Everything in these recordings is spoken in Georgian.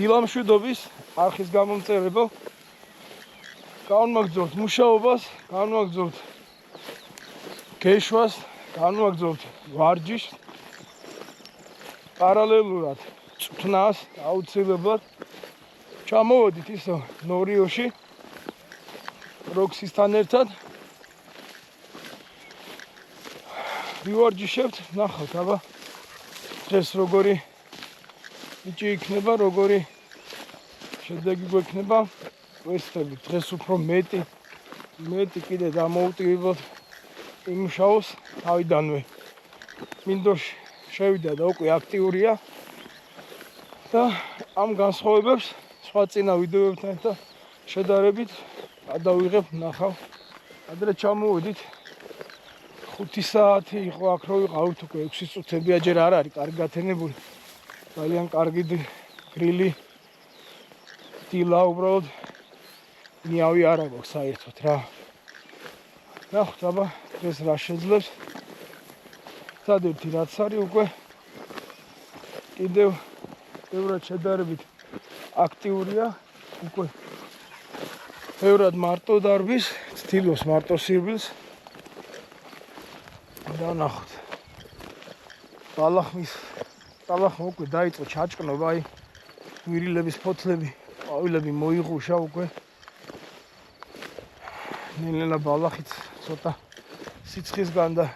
დილამშვიდობის არხის გამომწერებო განვაგრძობთ მუშაობას, განვაგრძობთ გეშვას, განვაგრძობთ ვარჯიშს, პარალელურად წვრთნას აუცილებლად ჩამოვედით ისო ნორიოში როქსისთან ერთად ვივარჯიშებთ, ნახავთ აბა დღეს როგორი იჭი იქნება, როგორი შედეგი გვექნება. ვესწრებით დღეს უფრო მეტი კიდე დამოუკიდებლად იმუშაოს თავიდანვე. მინდორში შევიდა და უკვე აქტიურია და ამ განსხვავებებს სხვა წინა ვიდეოებთან ერთად შედარებით გადავიღებ, ნახავ. ადრე ჩამოვედით 5 საათი იყო აქ რო ვიყავით უკვე 6 წუთებია ჯერ არ არის კარგი გათენებული. ძალიან კარგი გრილი დილა უბრალოდ ნიავი არ აქვს საერთოდ რა. ნახოთ აბა დღეს რა შეძლებს. ერთადერთი რაც არის უკვე კიდევ ბევრად შედარებით აქტიურია, უკვე ბევრად მარტო დარბის, ცდილობს მარტო სირბილს. და ნახოთ. ბალახმა უკვე დაიწყო ჩაჭკნობა, აი გვირილების ფოთლები, ყვავილები მოიღუშა უკვე. ნელა ბალახიც ცოტა სიცხისგან და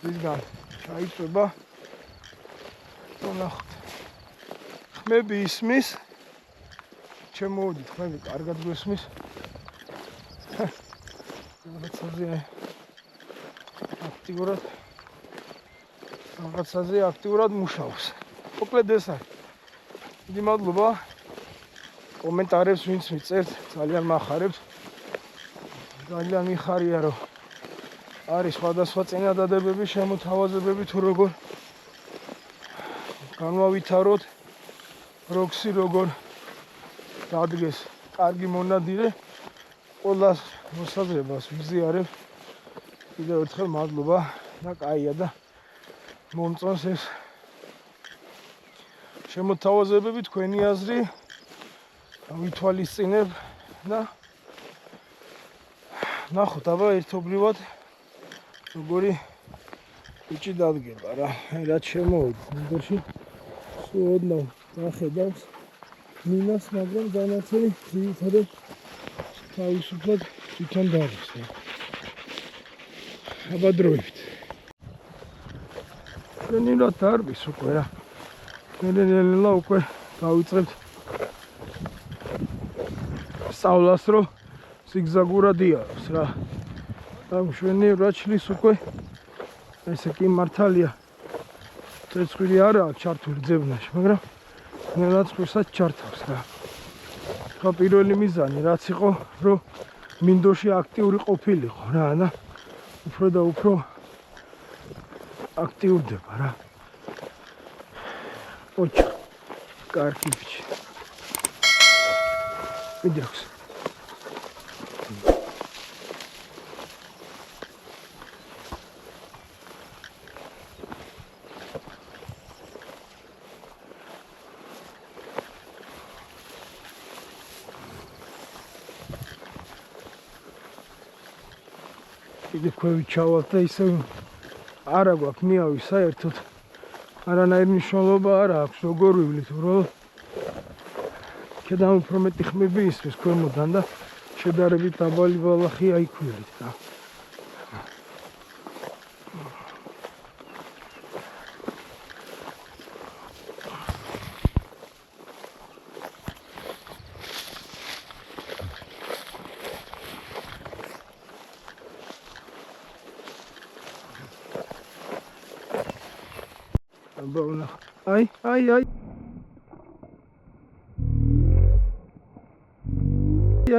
ისგან ჩაიწვება. და ნახოთ. ხმები ისმის. ჩემოვიდით, ხმები კარგად გვესმის. რაღაცაზე აქტიურად მუშაობს. მოკლედ ეს არის. დიდი მადლობა კომენტარებს ვინც მიწერთ, ძალიან მახარებთ. ძალიან მიხარია რომ არის სხვადასხვა წინადადებები, შემოთავაზებები თუ როგორ განვავითაროთ როქსი როგორ დადგეს კარგი მონადირე. ყველას მოსაზრებას ვიზიარებ. კიდევ ერთხელ მადლობა და კაია და მომწონს ეს შემოთავაზებები, თქვენი აზრი ვითვალისწინებ და ნახოთ აბა ერთობლივად როგორი ბიჭი დადგება რა. რაც შემოვიდა მინდორში სულ ოდნავ დახედავს მინას, მაგრამ განაცელი ძირითადად თავისუფლად თვითონ დადის რა. აბა დროებით ჩვენი რა დარბის უკვე რა. ნელა უკვე დავიწყებთ სწავლას რომ ზიგზაგურად იაროს რა. და ჩვენი რაჩლის უკვე ესე კი მართალია წეცხვირი არა აქვს ჩართული ძებნაში, მაგრამ ნელა წყვილსაც ჩართავს რა. ხა პირველი მიზანი რაც იყო რომ მინდორში აქტიური ყოფილიყო რა და უფრო და უფრო აქტიურდება რა. ოჩა კარგი ბიჭი. მიდიახს. კიდე ქვევით ჩავალთ და ისე არა გვაქვს ნიავი საერთოდ. არანაირი მნიშვნელობა არ აქვს როგორ ვივლით, უბრალოდ ქედან უფრო მეტი ხმები ისმის ქვემოდან და შედარებით დაბალი ბალახი აიქვივლით რა.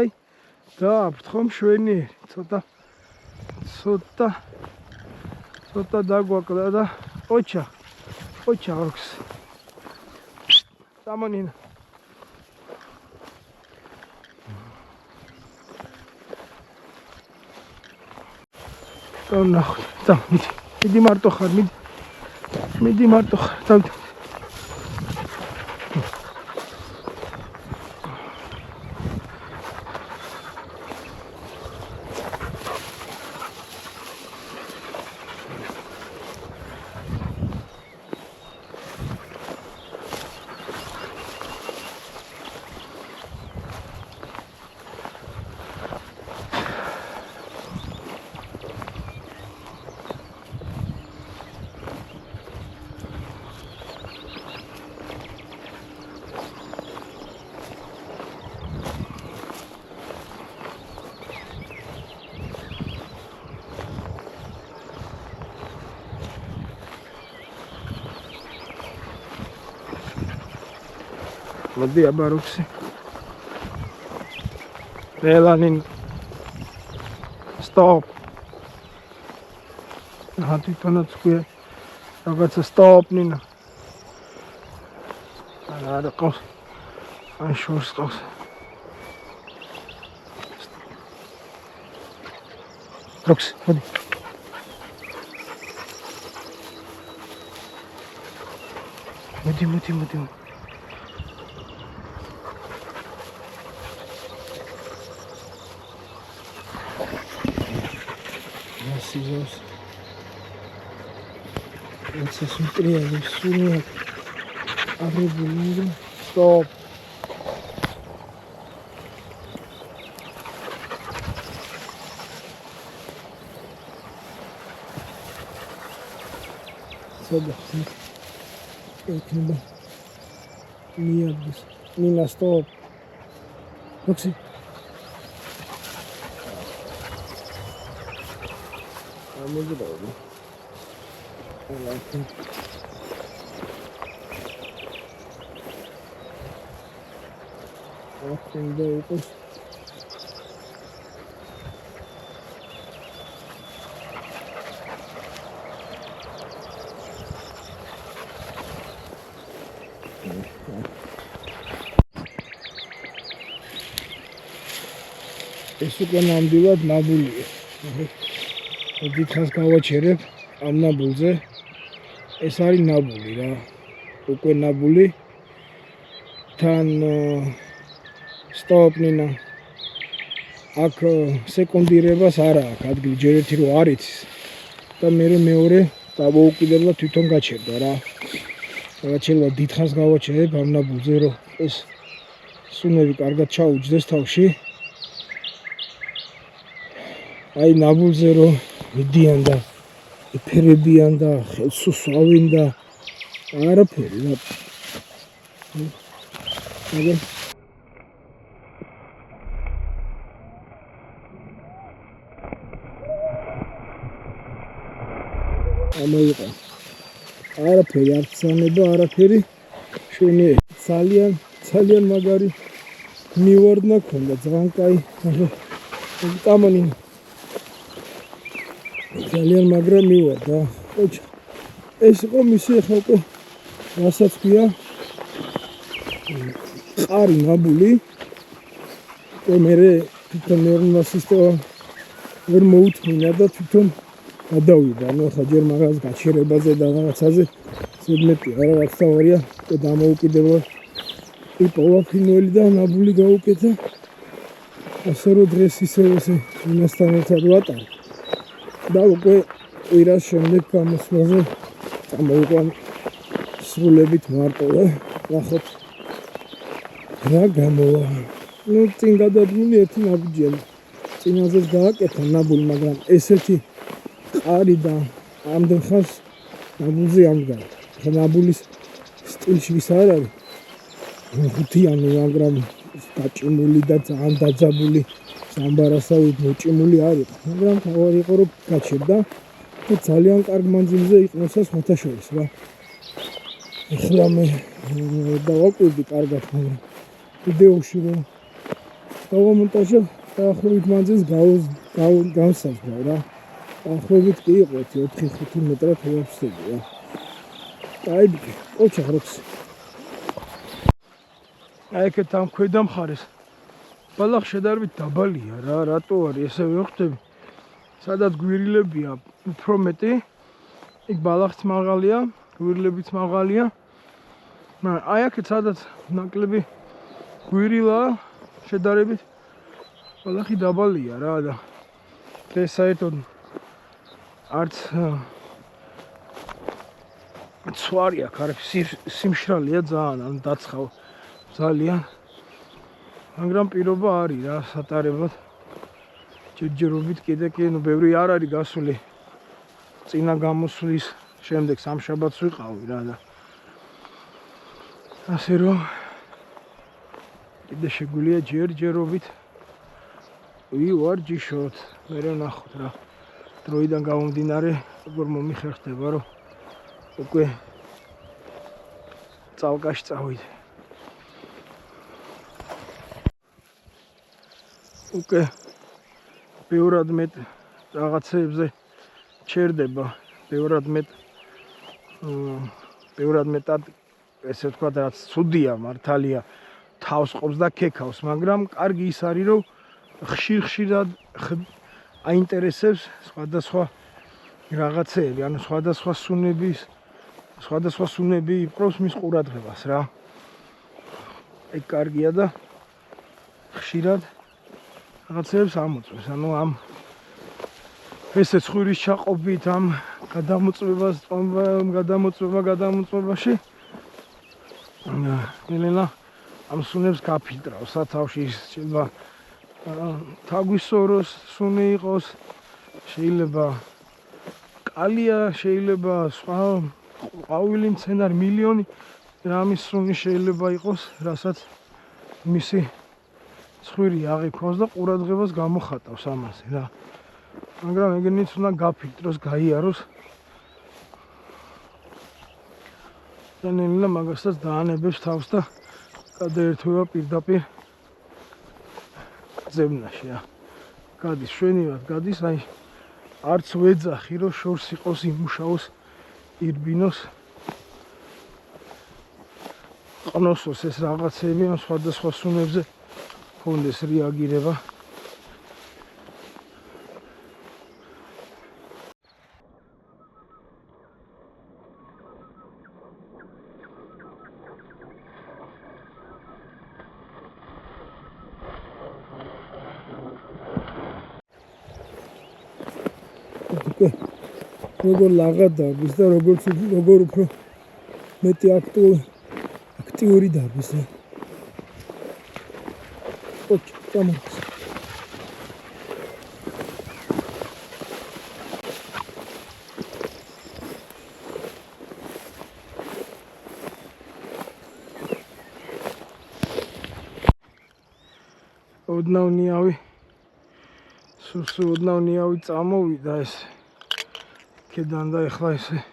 აი დააბრთ ხომ შვენიერი, ცოტა დაგვაკდა და ოჩა როქს დამონინა. ნახოთ, მიდი მარტო ხარ, მიდი მარტო ხარ, მოდი აბა როქსი რელანინ stop თვითონაც ქვია რაღაცა stop ნინა არა ყავს ან შორს ყავს როქსი მოდი მოდი Nascimos. Essa surpresa, sunya. Abre o livro. Stop. Sobe. Nina, stop. Roxy. Look at that. I like it. Walking vehicles. ეს უკვე ნამდვილად ნაბულია. დიდხანს გავაჩერებ ამ ნაბულზე. ეს არის ნაბული რა. უკვე ნაბული. თან stop ნინა. აქ სეკუნდირებას არა აქვს ადგილი, ჯერ ერთი რო არ იცის. და მე მეორე დავოუკიდებლად თვითონ გაჩერდა რა. გაჩერდა დიდხანს გავაჩერებ ამ ნაბულზე რომ ეს სუნები კარგად ჩაუჯდეს თავში. აი ნაბულზე რომ მიდიან და ეფერებიან და ხელს უსვავენ და არაფერი რა. აგე ამოიყო. არაფერი არ ცანება, არაფერი შენია. ძალიან მაგარი მივარდნა ქონდა, ძალიან კაი. კამონი ძალიან მაგრა მივარდა. ოჩა ეს იყო მისი ახლა უკვე რასაც ქვია ყარი ნაბული. მე თვითონ ნერვული სისტემა ვერ მოუთმინა და თვითონ გადავიდა. ანუ ახლა ჯერ მაგას გაჩერებაზე და რაღაცაზე ზედმეტია რაღაც თავარია და დამოუკიდებლად იპოვა ფინველი და ნაბული გაუკეთა. ასე რომ დღეს ისევ ესე ინასთან ერთად ვატარ. და უკვე კვირას შემდეგ გამოსვლაზე წამოვიყვან სრულებით მარტო და ნახოთ რა გამოვა. ნუ წინ გადადგმული ერთი ნაბიჯია. წინაზეც გააკეთა ნაბული, მაგრამ ესეთი ყარი და ამდენ ხანს ნაბულზე ამდგარ. ნაბულის სტილში ის არ არის. ხუთიანი, მაგრამ გაჭიმული და ძალიან დაძაბული. სამბარასავით მოჭიმული არ იყო, მაგრამ თავად იყო რომ გაჩერდა და ძალიან კარგ მანძილზე იყნოსა სხვათა შორის რა. ეხლა მე დავაკვირდი კარგად, მაგრამ ვიდეოში რომ დავამონტაჟებ დაახლოებით მანძილს გავსაზღვრავ რა. დაახლოებით კი იყო 4-5 მეტრად ვაფსები რა. დაიბი, ოჩა როქს. აი ეგ ამ ქვედა მხარეს ბალახ შედარებით დაბალია რა, რატო არის ესე ვიხდები. სადაც გვირილებია უფრო მეტი, იქ ბალახიც მაღალია, გვირილებიც მაღალია. მაგრამ აი აქეთ სადაც ნაკლები გვირილა შედარებით ბალახი დაბალია რა და ეს საერთოდ არც ცვარი აქ არის, სიმშრალეა ძალიან, ანუ დაცხავ ძალიან. მაგრამ პირობა არის რა სატარებლად ჯერჯერობით კიდე კი ბევრი არ არის გასული წინა გამოსვლის შემდეგ სამშაბათს ვიყავი რა და ასე რომ კიდე შეგვიძლია ჯერჯერობით ვივარჯიშოთ. მე ნახოთ რა დროიდან გამომდინარე როგორ მომიხერხდება რომ უკვე წალკაში წავიდე. უკვე ბევრად მეტ რაღაცებზე ჩერდება, ბევრად მეტად ესე ვთქვათ, რაც ცუდია, მართალია თავს ყოფს და ქექავს, მაგრამ კარგი ის არის, რომ ხშირად აინტერესებს სხვადასხვა რაღაცეები, ანუ სხვადასხვა სუნები იპყრობს მის ყურადღებას რა. ეგ კარგია და ხშირად რაღაცეებს ამოწმებს, ანუ ამ ესე ცხურის ჩაყობით ამ გადამოწმებაში ნელა ამ სუნებს გაფილტრავს სათავში შეიძლება თაგვისოროს სუნი იყოს, შეიძლება კალია, შეიძლება სხვა ყვავილი მცენარე მილიონი რამის სუნი შეიძლება იყოს, რასაც მისი ცხვირი აღიქვავს და ყურადღებას გამოხატავს ამაზე რა. მაგრამ ეგენიც უნდა გაფილტროს, გაიაროს. და ნელა მაგასაც დაანებებს თავს და გადაერთვება პირდაპირ ძებნაში რა. გადის შვენივად, გადის, აი არც ვეძახი, რომ შორს იყოს იმუშაოს, ირბინოს, ყნოსოს ეს რაღაცები ამ სხვადასხვა სუნებზე ქონდეს რეაგირება. როგორ ლაღად დარბის და როგორ უფრო მეტი აქტიური დარბის რა. ოჩ, წამოწ. ოდნავ ნიავი წამოვიდა ეს ქედან და ეხლა ესე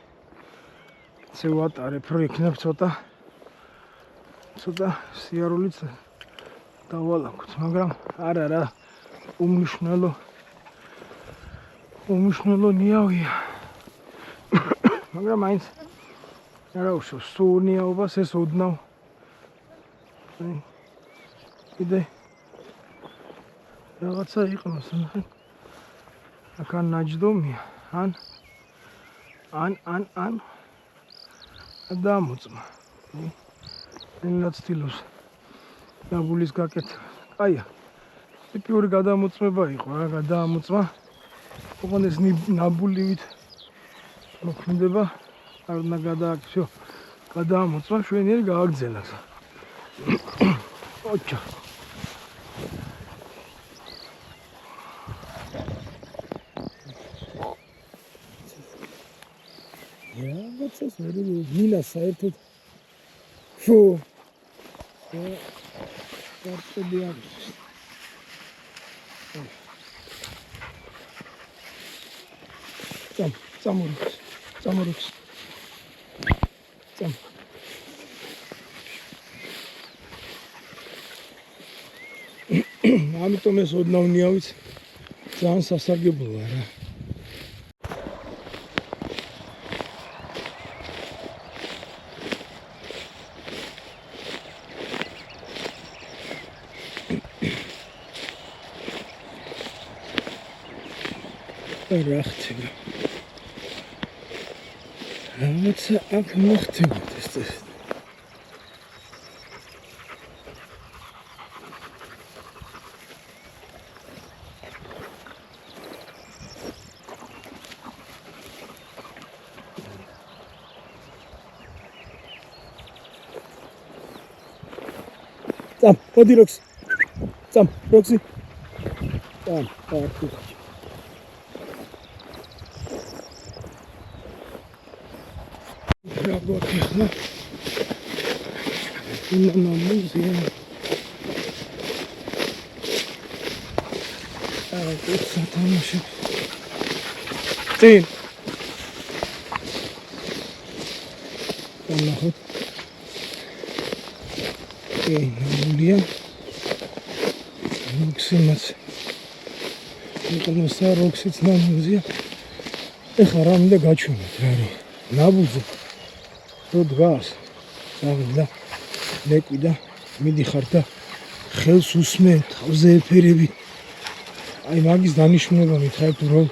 ვატარებ, რომ იქნებ ცოტა სიარულიც დავალაგოთ, მაგრამ არა რა, უმნიშვნელო ნიავია. მაგრამ მაინც არა უშავს, სულ ნიაობას ეს ოდნავ კიდე რაღაცა იყნოს, ნახე. აქან ნაჯდომია, ან დამოწმა. ენად ცდილობს ნაბულის გაკეთება. აია, ტიპიური გადამოწმება იყო რა, გადაამოწმა. ოღონდ ეს ნაბულივით მოქმედება არ უნდა გადააქცევ. გადაამოწმა, შვენიერი გააგრძელა. ოჩა. რაღაცას ვერ მინა საერთოდ კარტები არის. წამოროქს. ამიტომ ეს ოდნავ ნიავიც ძალიან სასარგებლოა რა. რა ხდება? რაღაცა აქ მოხდება ეს. მოდი როქსი. როქსი. პარტი. Ეხლა მუზეა. ეს სათამაშო. წინ. ნახოთ. ნამულია. მაქსიმაც იყნოსა როქსიც ნამუზია. ეხლა რა მინდა გაჩვენოთ რა რომ ნაბუზე რო დგას წავიდა ლეკვიდა მიდიხარ და ხელს უსმე თავზე ეფერები აი მაგის დანიშნულება მითხარით რომ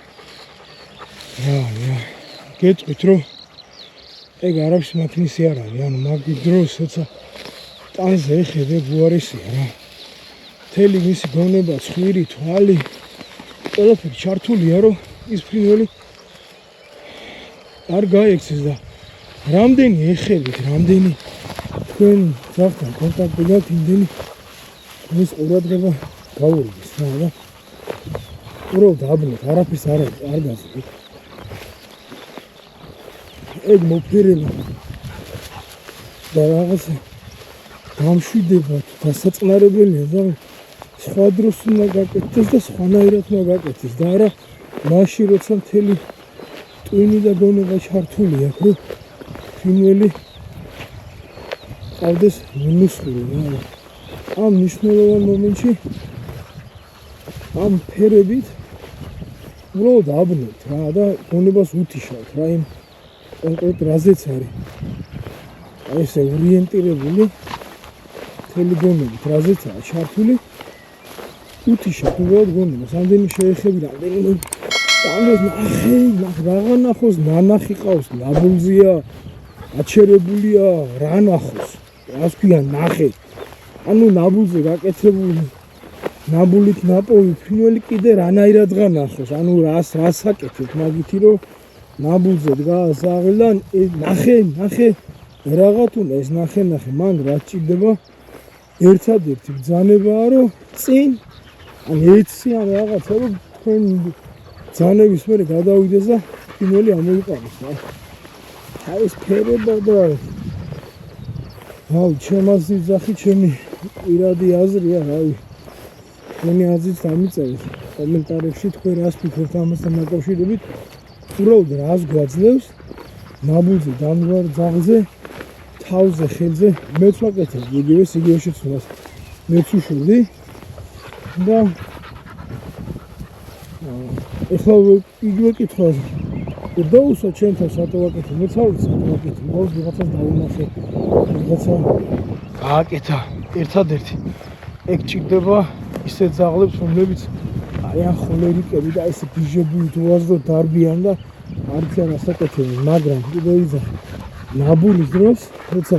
რა გეტყვით რომ ეგ არაფერს მაქნისი არ არის ანუ მაგ დროს როცა ტანზე ეხედე გუარესია რა მთელი მისი გონება ცხვირი თვალი ყველაფერი ჩართულია რომ ის ფრინველი არ გაიქცეს და რამდენი ეხებით, რამდენი თქვენ ძაღლთან კონტაქტი გაქვთ, იმდენი ეს ყურადღება გაურბის რა და უბრალოდ აბნოთ, არაფერს არ გაზრდით. ეგ მოფერება და რაღაცა გამშვიდება დასაწყნარებელია და სხვა დროს უნდა გაკეთდეს და სხვანაირად უნდა გაკეთდეს და არა მაშინ როცა მთელი ტვინი და გონება ჩართულია, რომ ფრინველი ყავდეს ნუსხური რა. ამ მნიშვნელოვან მომენტში ამ ფერებით უბრალოდ აბნოთ რა და გონებას უთიშავთ რა იმ კონკრეტ რაზეც არის. აი ესე ორიენტირებული მთელი გონებით რაზეცაა ჩართული უთიშავთ უბრალოდ გონებას. ამდენი შეეხები რამდენი ამას რაღა ნახოს ნანახი ყავს ნაბულზია აჩერებულია რა ნახოს რას ქვია ნახე ანუ ნაბულზე გაკეთებული ნაბულით ნაპოვი ფრინველი კიდე რანაირად ნახოს ანუ რას აკეთებ მაგითი რომ ნაბულზე დგას აღლან ნახე რაღაც უნდა ეს ნახე მან რა ჭირდება ერთადერთი ბრძანებაა რომ წინ ან ეცი ან რაღაცა რომ თქვენ ძანების მერე გადავიდეს და ფრინველი ამოიყვანოს რა. აი ეს ფერება და აუ ჩემასი ძახი ჩემი პირადი აზრია რავი. თქვენი აზრით დამიწერეთ კომენტარებში თქვენ რას ფიქრობთ ამასთან დაკავშირებით. უბრალოდ რას გვაძლევს ნაბულზე დამდგარ ძაღლზე თავზე ხელზე მეც ვაკეთებ იგივე შეცვლას მეც უშურდი და ეხლა იგივე კითხვა დაუსვა ჩემ თავს რატო ვაკეთე მეც არ ვიცი რატო ვაკეთე მოს ვიღაცას დავუნახე ვიღაცა გააკეთა ერთადერთი ეგ ჭირდება ისეთ ძაღლებს რომლებიც არიან ხოლერიკები და ესე ბიჟებული დუაზდო დარბიან და არციან ასაკეთებენ მაგრამ კიდევ იძახი ნაბულის დროს როცა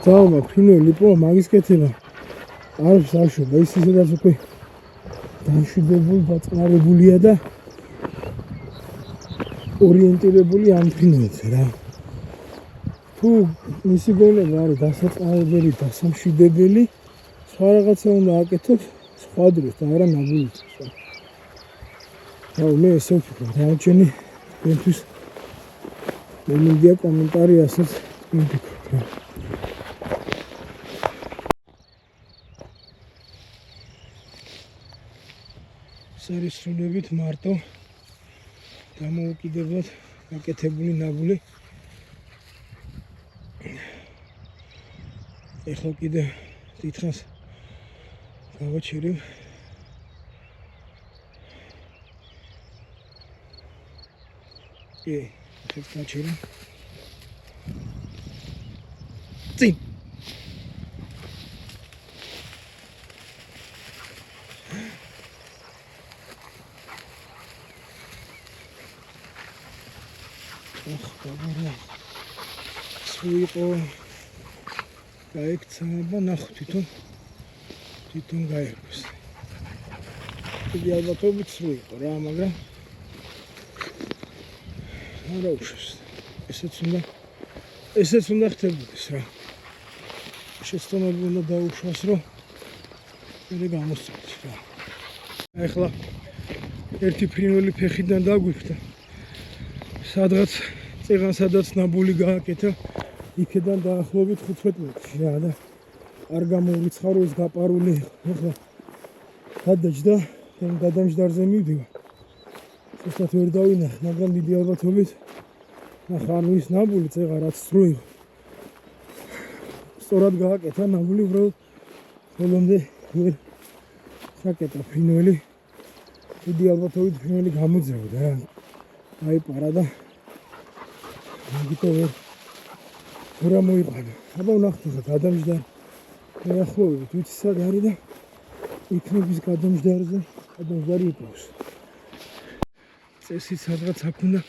ძაღლმა ფრინველი პოვა მაგის კეთება არაფერს არ შვება ის ისედაც უკვე დამშვიდებული დაწყნარებულია და ორიენტირებული ამ ფრინველზე რა. თუ მისი გონება არის დასაწყნარებელი, დასამშვიდებელი, სხვა რაღაცა უნდა აკეთოთ სხვა დროს და არა ნაბულით. აუ მე ესე ვფიქრობ, დანარჩენი თქვენთვის მე მინდია კომენტარი ასეც თქვენ ფიქრობთ რა. სარისრულებით მარტო გამოუკიდებლად გაკეთებული ნაბული. ეხლა კიდე დიდხანს გავაჩერებ. ეხლა გავაჩერებ. წინ სუიყო გაიქცა და ნახო თვითონ გაერგოს. იგი ალბათობით სუიყო რა, მაგრამ არა უშავს. ესეც უნდა ხდებოდეს რა. შეცდომები უნდა დაუშვას რომ მე გამოსწორდეს რა. ეხლა ერთი ფრინველი ფეხიდან დაგვიქდა. სადღაც წეღან სადაც ნაბული გააკეთა იქიდან დაახლოებით 15 მეტრში რა და არ გამოურიცხარო ეს გაპარული ეხლა გადაჯდა გადამჯდარზე მივდივარ ზუსტად ვერ დავინახე მაგრამ დიდი ალბათობით ნახა ანუ ის ნაბული წეღა რაც სროი სწორად გააკეთა ნაბული უბრალოდ ბოლომდე ვერ საკეტა ფრინველი დიდი ალბათობით ფრინველი გამოძრავდა რა. აიპარა და მაგიტო ვერ მოიყანა. აბა ვნახოთ გადამჯდარი. მეახლოვებით ვიცი სად არის და იქნების გადამჯდარზე გადამჯდარი იპოვს. წესი სადღაც აქ უნდა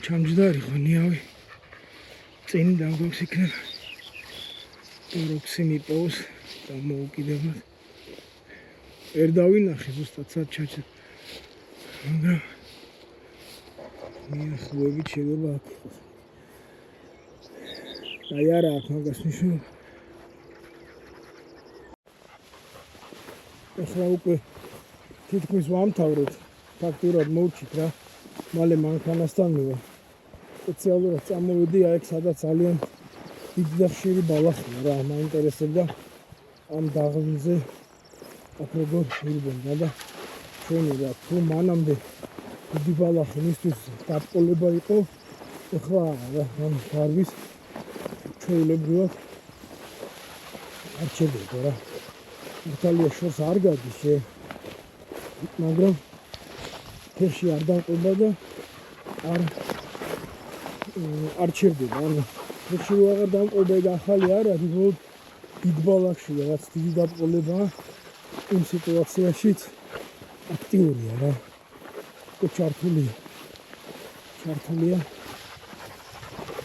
ჩამჯდარი ხო ნიავი. წინიდან გვაქვს იქნება. როქსი მიპოვს და მოუკიდებლად. ვერ დავინახე ზუსტად სად ჩაჭრა. მაგრამ მიახლოებით შეიძლება აქ იყოს. აი არა აქ მაგას ნიშნულობა. ახლა უკვე თითქმის ვამთავრეთ. ფაქტურად მოვჭით რა. მალე მანქანასთან მივა. სპეციალურად წამოვედი აქ სადაც ძალიან დიდი და ხშირი ბალახია რა. მაინტერესებდა ამ დაღლზე აქ როგორ ირბენდა და ჩვენი რა თუ მანამდე დიდი ბალახი მისთვის დაპყრობა იყო. ახლა რა ამ გარვის ჩვეულებრივად არ ჩერდება რა. იტალია შორს არ გადის მაგრამ ფერში არ დაყვება და არ ჩერდება. ანუ ფერში აღარ დაყვება და ახალი არ არის, უბრალოდ დიდ ბალახშია, რაც დიდი დაპყრობაა. იმ სიტუაციაშიც აქტიურია რა. უკვე ჩართულია.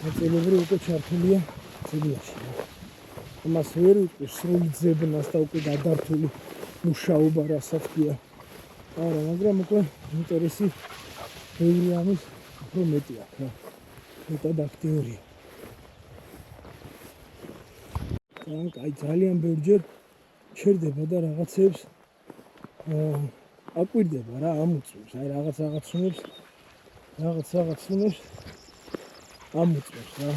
ნაწილობრივ უკვე ჩართულია ძებნაში. ამას ვერ ვიტყვი სრული ძებნას და უკვე გადართული მუშაობა რასაც ქვია. არა, მაგრამ უკვე ინტერესი ბევრი ამის უფრო მეტი აქვს რა. მეტად აქტიურია. აი ძალიან ბევრჯერ ჩერდება და რაღაცებს აკვირდება რა, ამოწმებს. აი რაღაც უნებს ამოწმებს რა.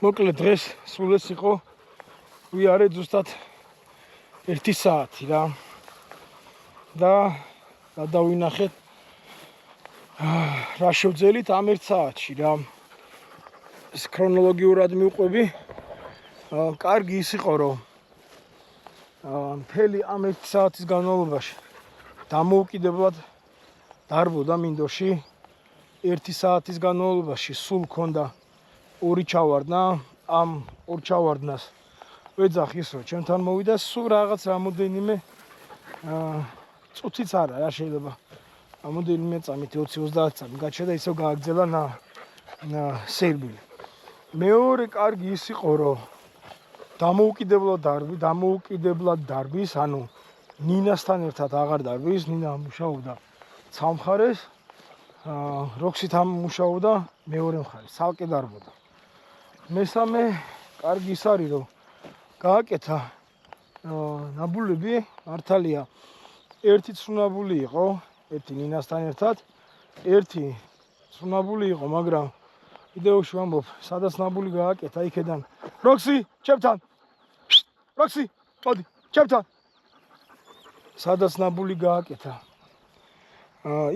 მოკლედ დღეს სულ ეს იყო. ვიარეთ ზუსტად 1 საათი რა. და გადავინახეთ რა შევძელით ამ 1 საათში რა. ეს ქრონოლოგიურად მივყვები. კარგი ის იყო რომ მთელი ამ 1 საათის განმავლობაში დამოუკიდებლად დარბოდა მინდორში. 1 საათის განმავლობაში სულ ქონდა 2 ჩავარდნა. ამ 2 ჩავარდნას ვეძახი ის რომ ჩემთან მოვიდა სულ რაღაც რამოდენიმე წუთიც არა რა შეიძლება რამოდენიმე წამით 20-30 წამი გაჩერდა ისევ გააგრძელა სერბილი. მეორე კარგი ის იყო რომ დამოუკიდებლად დარბის, ანუ ნინასთან ერთად აღარ დარბის, ნინა მუშაობდა ცალმხარეს, როქსით მუშაობდა მეორე მხარეს, ცალკე დარბოდა. მესამე კარგი ის არის რომ გააკეთა ნაბულები, მართალია ერთი ცრუნაბული იყო, ერთი ნინასთან ერთად, ერთი ცრუნაბული იყო, მაგრამ ვიდეოში ვამბობ, სადაც ნაბული გააკეთა, იქედან როქსი, ჩემთან. როქსი, მოდი, ჩემთან. სადაც ნაბული გააკეთა.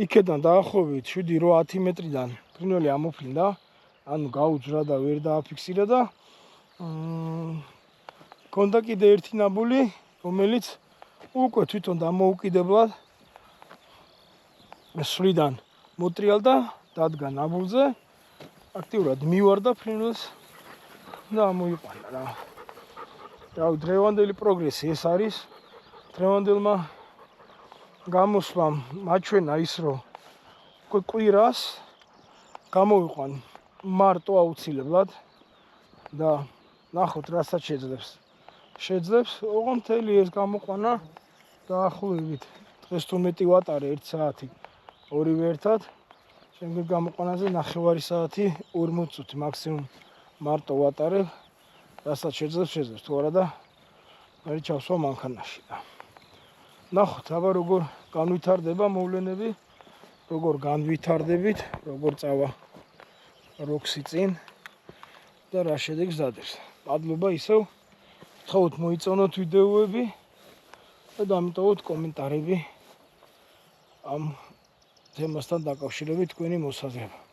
იქედან დაახლოებით 7-10 მეტრიდან ფრინველი ამოფრინდა, ანუ გაუძრა და ვერ დააფიქსირა და ქონდა კიდე ერთი ნაბული, რომელიც უკვე თვითონ დამოუკიდებლად სვლიდან მოტრიალდა, დადგა ნაბულზე, აქტიურად მივარდა ფრინველს და მოიყვანა რა. დღევანდელი პროგრესი ეს არის. დღევანდილმა გამოსვლამ მაჩვენა ის რომ კვირას გამოვიყვან მარტო აუცილებლად და ნახოთ რასაც შეძლებს. ოღონდ მთელი ეს გამოყვანა დაახლოებით დღეს თუ მეტი ვატარე 1 საათი ორივე ერთად. შემდგომ გამოყვანაზე 9 საათი 40 წუთი მაქსიმუმ მარტო ვატარებ. რასაც შეძლებს თუ არა და მე ჩავსვა მანქანაში. ნახოთ აბა როგორ განვითარდება მოვლენები, როგორ განვითარდებით, როგორ წავა როქსი წინ და რა შედეგს დადებს. მადლობა ისევ. გთხოვთ მოიწონოთ ვიდეოები და დამტოვოთ კომენტარები ამ თემასთან დაკავშირებით თქვენი მოსაზრება.